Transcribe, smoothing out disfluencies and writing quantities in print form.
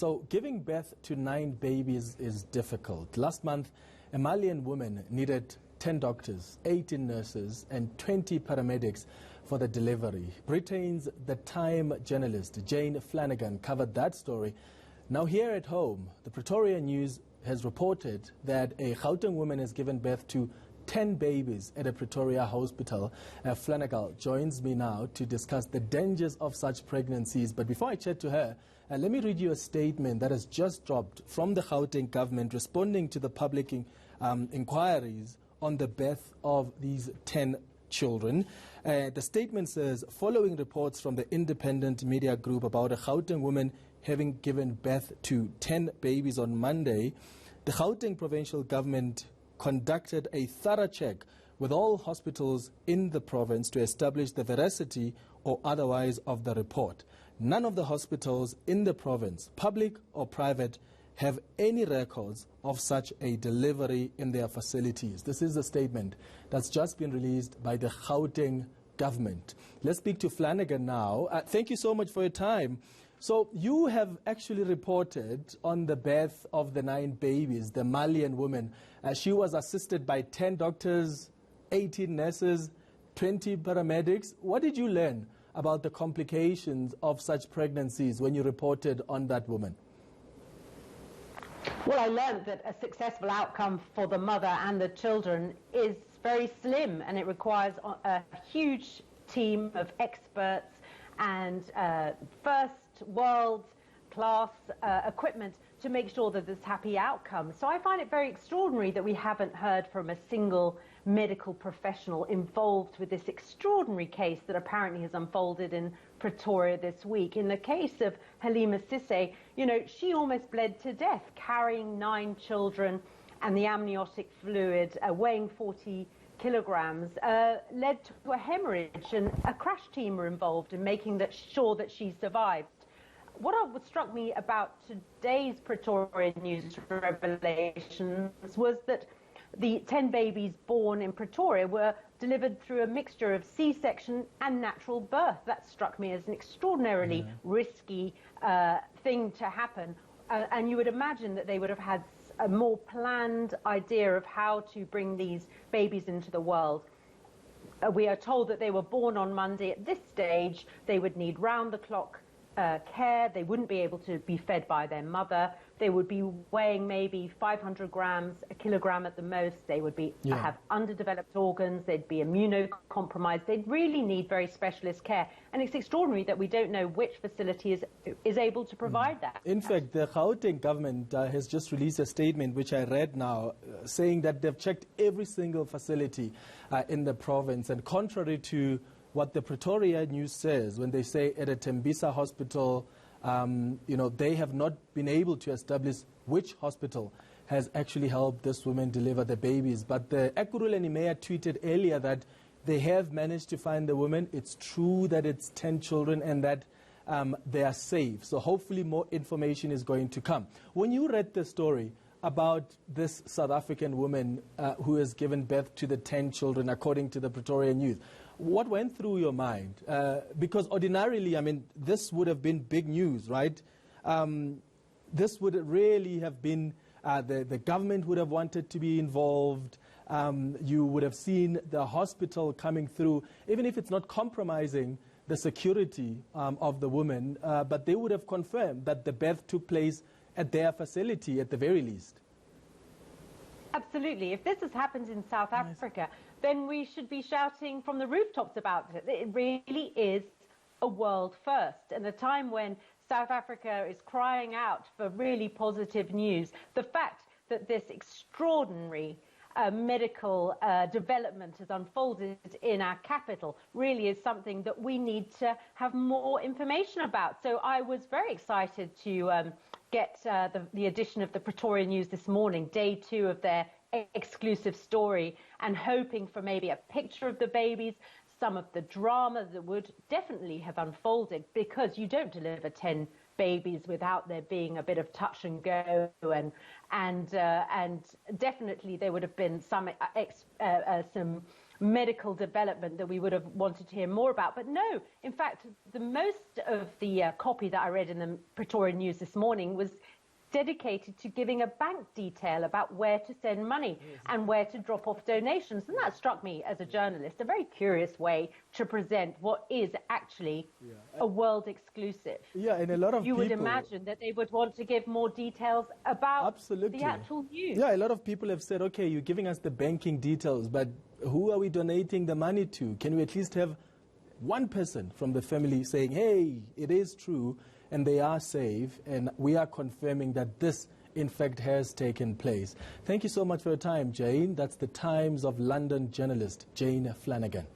So giving birth to 9 babies is difficult. Last month, a Malian woman needed 10 doctors, 18 nurses and 20 paramedics for the delivery. Britain's The Time journalist Jane Flanagan covered that story. Now here at home, the Pretoria News has reported that a Gauteng woman has given birth to 10 babies at a Pretoria hospital. Flanagan joins me now to discuss the dangers of such pregnancies. But before I chat to her, let me read you a statement that has just dropped from the Gauteng government responding to the public inquiries on the birth of these 10 children. The statement says, following reports from the independent media group about a Gauteng woman having given birth to 10 babies on Monday, the Gauteng provincial government conducted a thorough check with all hospitals in the province to establish the veracity or otherwise of the report. None of the hospitals in the province, public or private, have any records of such a delivery in their facilities. This is a statement that's just been released by the Gauteng government. Let's speak to Flanagan now. Thank you so much for your time. So you have actually reported on the birth of the 9 babies, the Malian woman. She was assisted by 10 doctors, 18 nurses, 20 paramedics. What did you learn about the complications of such pregnancies when you reported on that woman? Well, I learned that a successful outcome for the mother and the children is very slim, and it requires a huge team of experts and first world-class equipment to make sure that there's happy outcomes. So I find it very extraordinary that we haven't heard from a single medical professional involved with this extraordinary case that apparently has unfolded in Pretoria this week. In the case of Halima Sisse, you know, she almost bled to death carrying 9 children, and the amniotic fluid weighing 40 kilograms led to a hemorrhage, and a crash team were involved in making sure that she survived. What struck me about today's Pretoria News revelations was that the 10 babies born in Pretoria were delivered through a mixture of C-section and natural birth. That struck me as an extraordinarily risky thing to happen. And you would imagine that they would have had a more planned idea of how to bring these babies into the world. We are told that they were born on Monday. At this stage, they would need round-the-clock care. They wouldn't be able to be fed by their mother. They would be weighing maybe 500 grams, a kilogram at the most. They would be have underdeveloped organs. They'd be immunocompromised. They'd really need very specialist care. And it's extraordinary that we don't know which facility is able to provide that. In fact, the Gauteng government has just released a statement, which I read now, saying that they've checked every single facility in the province. And contrary to what the Pretoria News says, when they say at a Tembisa hospital, you know, they have not been able to establish which hospital has actually helped this woman deliver the babies. But the Ekurhuleni Mayor tweeted earlier that they have managed to find the woman. It's true that it's 10 children and that they are safe. So hopefully more information is going to come. When you read the story about this South African woman who has given birth to the 10 children, according to the Pretoria News, what went through your mind? Because ordinarily, I mean, this would have been big news, right? This would really have been, the government would have wanted to be involved. You would have seen the hospital coming through, even if it's not compromising the security of the woman, but they would have confirmed that the birth took place at their facility at the very least. Absolutely. If this has happened in South Africa, then we should be shouting from the rooftops about it. It really is a world first. And a time when South Africa is crying out for really positive news, the fact that this extraordinary medical development has unfolded in our capital really is something that we need to have more information about. So I was very excited to get the edition of the Pretoria News this morning, day 2 of their exclusive story, and hoping for maybe a picture of the babies, some of the drama that would definitely have unfolded, because you don't deliver 10 babies without there being a bit of touch and go, and definitely there would have been some medical development that we would have wanted to hear more about. But no, in fact, the most of the copy that I read in the Pretoria News this morning was dedicated to giving a bank detail about where to send money and where to drop off donations. And that struck me as a journalist, a very curious way to present what is actually a world exclusive. Yeah, and a lot of you people... would imagine that they would want to give more details about the actual news. Yeah, a lot of people have said, okay, you're giving us the banking details, but who are we donating the money to? Can we at least have one person from the family saying, hey, it is true, and they are safe, and we are confirming that this, in fact, has taken place. Thank you so much for your time, Jane. That's the Times of London journalist, Jane Flanagan.